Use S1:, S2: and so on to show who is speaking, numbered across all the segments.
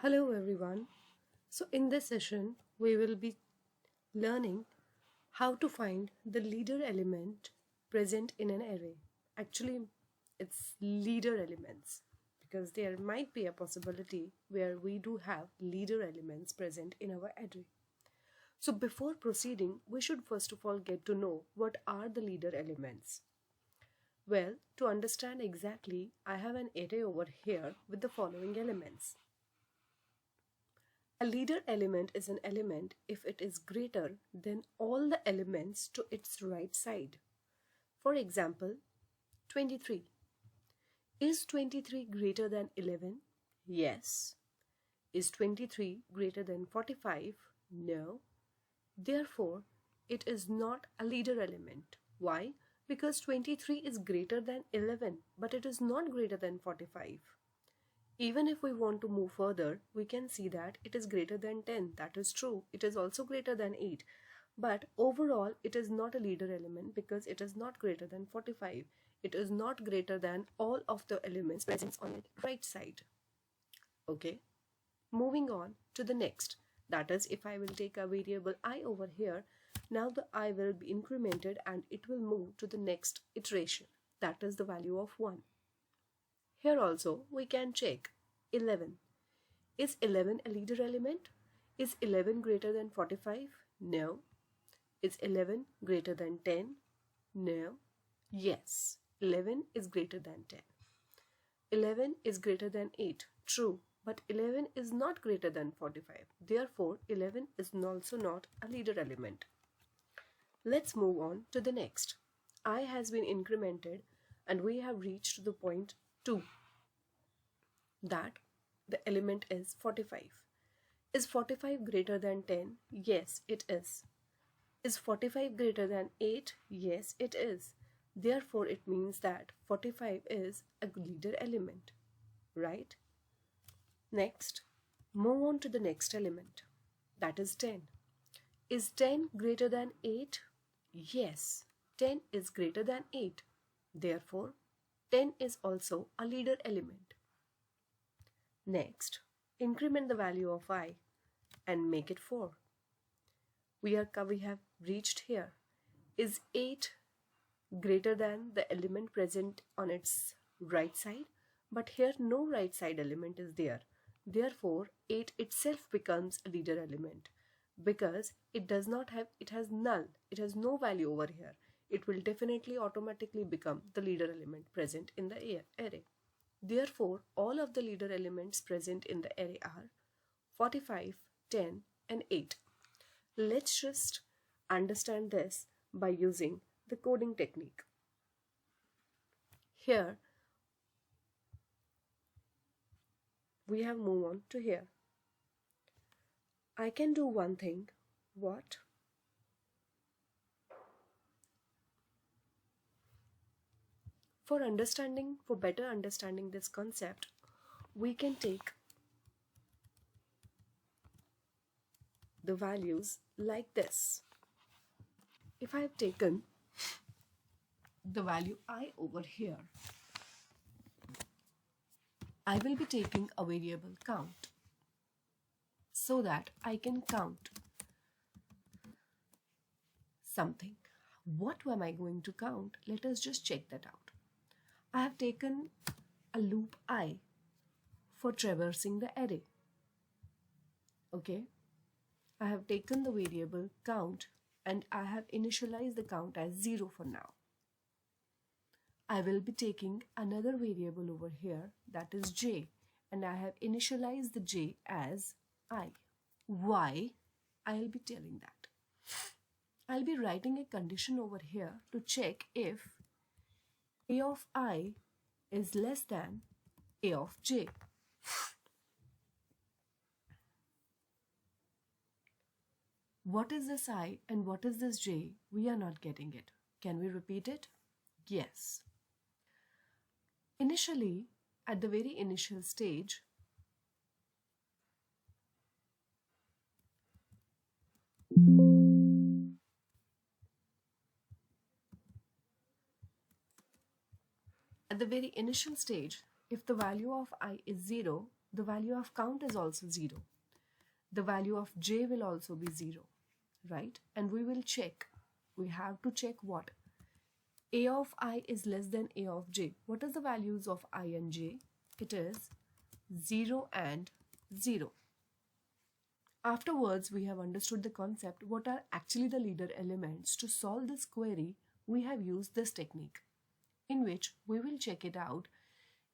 S1: Hello everyone. So in this session we will be learning how to find the leader element present in an array. Actually it's leader elements because there might be a possibility where we do have leader elements present in our array. So before proceeding we should first of all get to know what are the leader elements. Well, to understand exactly, I have an array over here with the following elements. A leader element is an element if it is greater than all the elements to its right side. For example, 23. Is 23 greater than 11? Yes. Is 23 greater than 45? No. Therefore, it is not a leader element. Why? Because 23 is greater than 11, but it is not greater than 45. Even if we want to move further, we can see that it is greater than 10. That is true. It is also greater than 8. But overall, it is not a leader element because it is not greater than 45. It is not greater than all of the elements present on the right side. Okay. Moving on to the next. That is, if I will take a variable I over here, now the I will be incremented and it will move to the next iteration. That is the value of 1. Here also we can check 11. Is 11 a leader element? Is 11 greater than 45? No. Is 11 greater than 10? No. Yes, 11 is greater than 10. 11 is greater than 8. True, but 11 is not greater than 45. Therefore, 11 is also not a leader element. Let's move on to the next. I has been incremented and we have reached the point 2. That the element is 45. Is 45 greater than 10? Yes, it is. Is 45 greater than 8? Yes, it is. Therefore, it means that 45 is a leader element, right? Next, move on to the next element. That is 10. Is 10 greater than 8? Yes, 10 is greater than 8. Therefore, 10 is also a leader element. Next, increment the value of I and make it 4. We have reached here. Is 8 greater than the element present on its right side? But here no right side element is there. Therefore, 8 itself becomes a leader element because it has null. It has no value over here. It will definitely automatically become the leader element present in the array. Therefore, all of the leader elements present in the array are 45, 10 and 8. Let's just understand this by using the coding technique. Here, we have moved on to here. I can do one thing. What? For better understanding this concept, we can take the values like this. If I have taken the value I over here, I will be taking a variable count so that I can count something. What am I going to count? Let us just check that out. I have taken a loop I for traversing the array. Okay. I have taken the variable count and I have initialized the count as 0 for now. I will be taking another variable over here, that is j, and I have initialized the j as I. Why? I'll be telling that. I'll be writing a condition over here to check if a of I is less than a of j. What is this I and what is this j? We are not getting it. Can we repeat it? Yes. Initially, at the very initial stage, if the value of I is 0, the value of count is also 0. The value of j will also be 0, right? And we will check. We have to check what? A of I is less than A of j. What is the values of I and j? It is 0 and 0. Afterwards, we have understood the concept, what are actually the leader elements. To solve this query, we have used this technique, in which we will check it out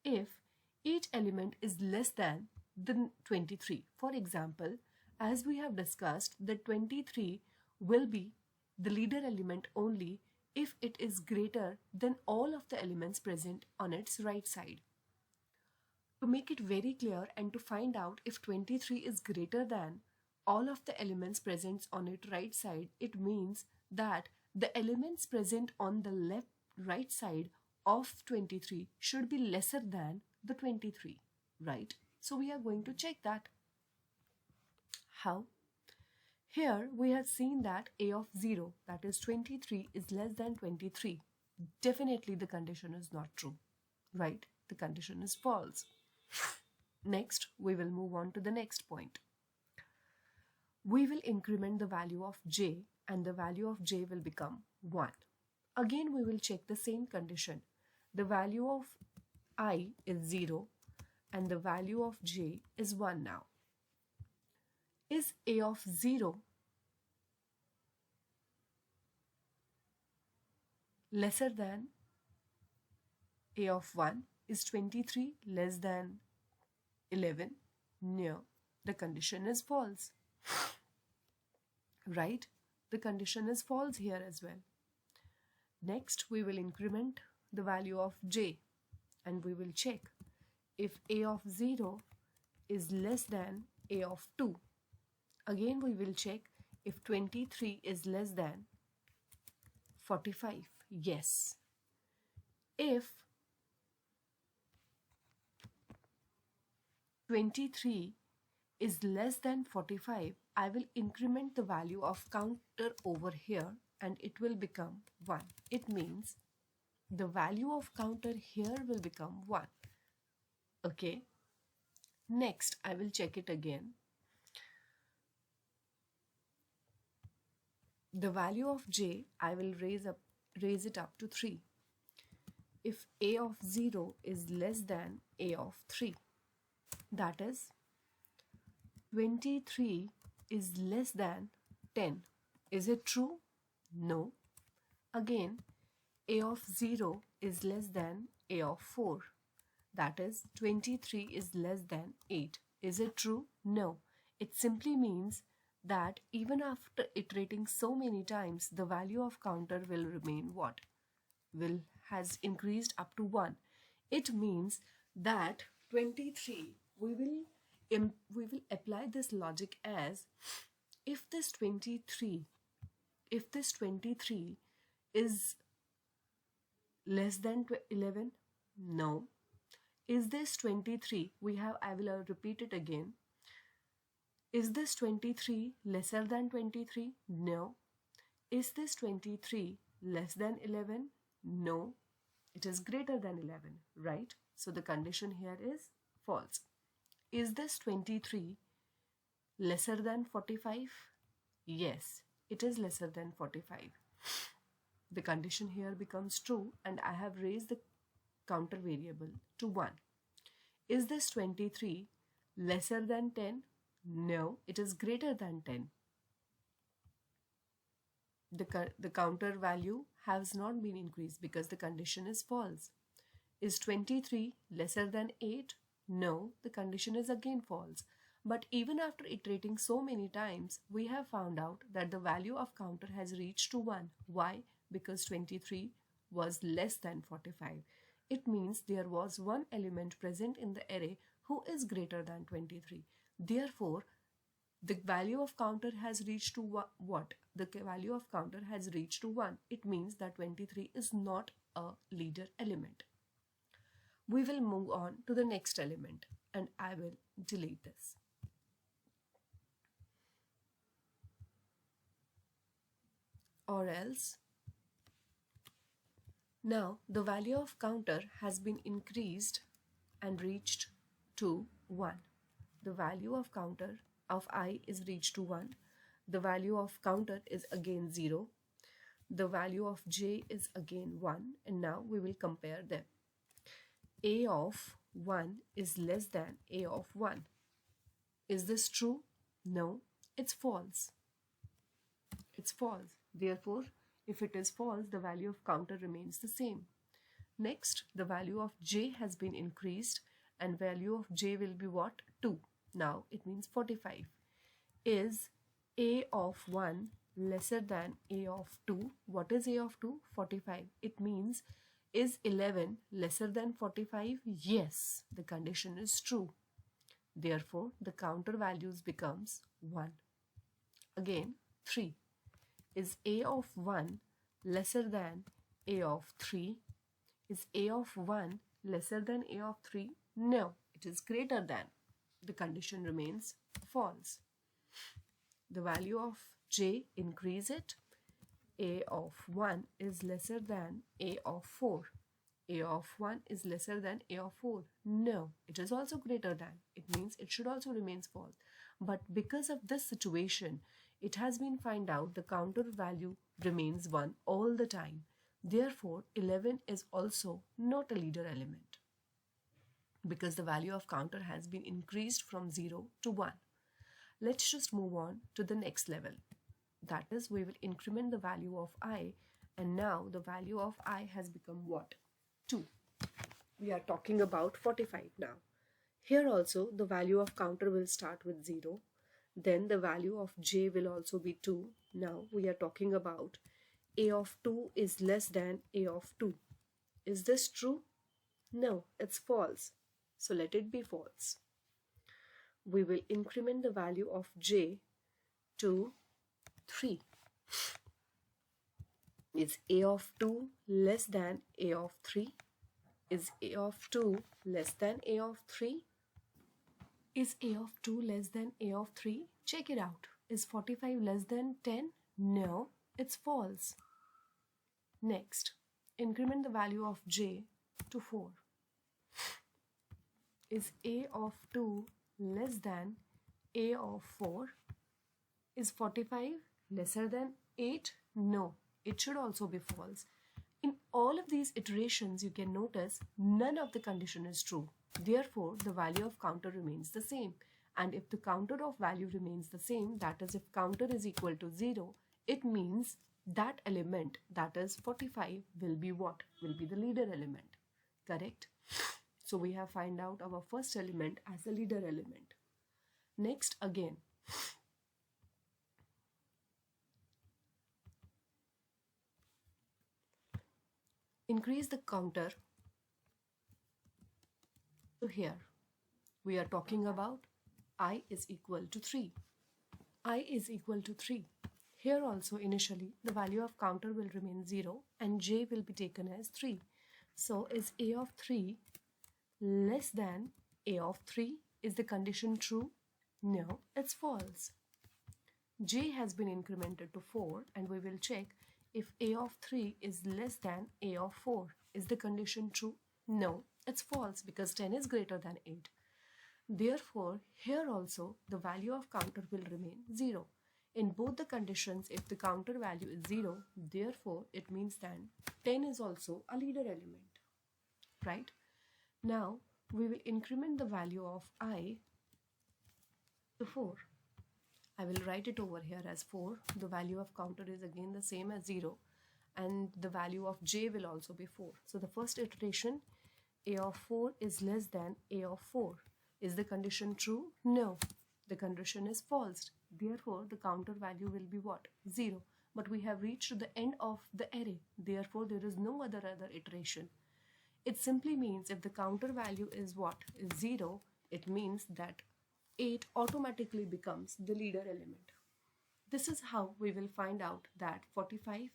S1: if each element is less than the 23. For example, as we have discussed, the 23 will be the leader element only if it is greater than all of the elements present on its right side. To make it very clear and to find out if 23 is greater than all of the elements present on its right side, it means that the elements present on the right side of 23 should be lesser than the 23, right? So we are going to check that. How? Here we have seen that A of 0, that is 23, is less than 23. Definitely the condition is not true, right? The condition is false. Next, we will move on to the next point. We will increment the value of j and the value of j will become 1. Again, we will check the same condition. The value of I is 0 and the value of j is 1 now. Is A of 0 lesser than A of 1? Is 23 less than 11? No, the condition is false. Right? The condition is false here as well. Next, we will increment the value of j and we will check if A of 0 is less than A of 2. Again, we will check if 23 is less than 45. Yes. If 23 is less than 45, I will increment the value of counter over here and it will become 1. It means the value of counter here will become 1. Okay. Next, I will check it again. The value of j, I will raise it up to 3. If A of 0 is less than A of 3, that is 23 is less than 10. Is it true? No. Again, A of 0 is less than A of 4. That is 23 is less than 8. Is it true? No. It simply means that even after iterating so many times, the value of counter will remain what? Has increased up to 1. It means that 23, we will apply this logic as if this 23 is less than 11, no. Is this 23, I will repeat it again. Is this 23 lesser than 23? No. Is this 23 less than 11? No. It is greater than 11, right? So the condition here is false. Is this 23 lesser than 45? Yes, it is lesser than 45. The condition here becomes true and I have raised the counter variable to 1. Is this 23 lesser than 10? No, it is greater than 10. The counter value has not been increased because the condition is false. Is 23 lesser than 8? No, the condition is again false. But even after iterating so many times, we have found out that the value of counter has reached to 1. Why? Because 23 was less than 45. It means there was one element present in the array who is greater than 23. Therefore, the value of counter has reached to what? The value of counter has reached to 1. It means that 23 is not a leader element. We will move on to the next element and I will delete this. Or else, now the value of counter has been increased and reached to 1. The value of counter of I is reached to 1. The value of counter is again 0. The value of j is again 1, and now we will compare them. A of 1 is less than A of 1. Is this true? No, it's false. It's false. Therefore, if it is false, the value of counter remains the same. Next, the value of j has been increased, and value of j will be what? 2. Now it means 45. Is A of 1 lesser than A of 2? What is A of 2? 45. It means, is 11 lesser than 45? Yes, the condition is true. Therefore, the counter values becomes 1. Again, 3. Is A of 1 lesser than A of 3? Is A of 1 lesser than A of 3? No, it is greater than. The condition remains false. The value of j, increase it. A of 1 is lesser than A of 4. A of 1 is lesser than A of 4. No, it is also greater than. It means it should also remain false. But because of this situation, it has been found out the counter value remains 1 all the time. Therefore, 11 is also not a leader element, because the value of counter has been increased from 0 to 1. Let's just move on to the next level. That is, we will increment the value of I, and now the value of I has become what? 2. We are talking about 45 now. Here also the value of counter will start with 0. Then the value of j will also be 2. Now we are talking about A of 2 is less than A of 2. Is this true? No, it's false. So let it be false. We will increment the value of j to 3. Is A of 2 less than A of 3? Is A of 2 less than A of 3? Is A of 2 less than A of 3? Check it out. Is 45 less than 10? No, it's false. Next, increment the value of j to 4. Is A of 2 less than A of 4? Is 45 lesser than 8? No, it should also be false. In all of these iterations, you can notice none of the condition is true. Therefore, the value of counter remains the same. And if the counter of value remains the same, that is, if counter is equal to 0, it means that element, that is 45, will be what? Will be the leader element. Correct? So we have found out our first element as a leader element. Next, again, increase the counter to here. We are talking about I is equal to 3. I is equal to 3. Here also initially the value of counter will remain 0 and j will be taken as 3. So is A of 3 less than A of 3? Is the condition true? No, it's false. J has been incremented to 4 and we will check if A of 3 is less than A of 4. Is the condition true? No, it's false because 10 is greater than 8. Therefore, here also the value of counter will remain 0. In both the conditions, if the counter value is 0, therefore it means that 10 is also a leader element. Right? Now, we will increment the value of I to 4. I will write it over here as 4. The value of counter is again the same as 0. And the value of j will also be 4. So the first iteration, A of 4 is less than A of 4. Is the condition true? No. The condition is false. Therefore, the counter value will be what? 0. But we have reached the end of the array. Therefore, there is no other iteration. It simply means if the counter value is what? Is 0, it means that 8 automatically becomes the leader element. This is how we will find out that 45,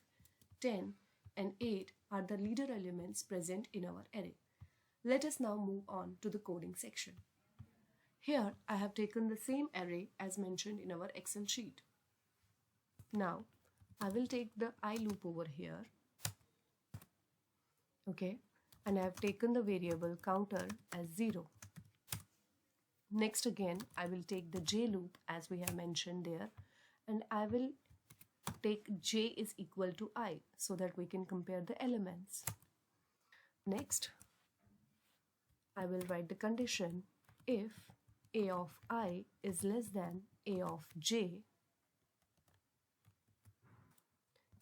S1: 10 and 8 are the leader elements present in our array. Let us now move on to the coding section. Here I have taken the same array as mentioned in our Excel sheet. Now I will take the I loop over here. Okay, and I have taken the variable counter as 0. Next again, I will take the J loop as we have mentioned there, and I will take J is equal to I so that we can compare the elements. Next, I will write the condition if A of I is less than A of J,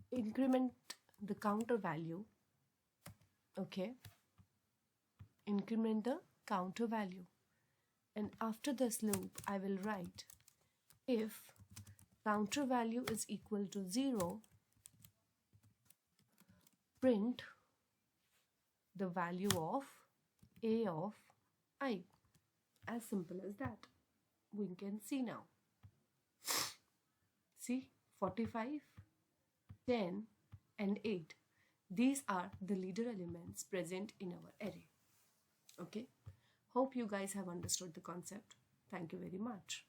S1: increment the counter value, okay, increment the counter value. And after this loop, I will write if counter value is equal to 0, print the value of A of I. As simple as that. We can see now. See, 45, 10 and 8. These are the leader elements present in our array. Okay. Hope you guys have understood the concept. Thank you very much.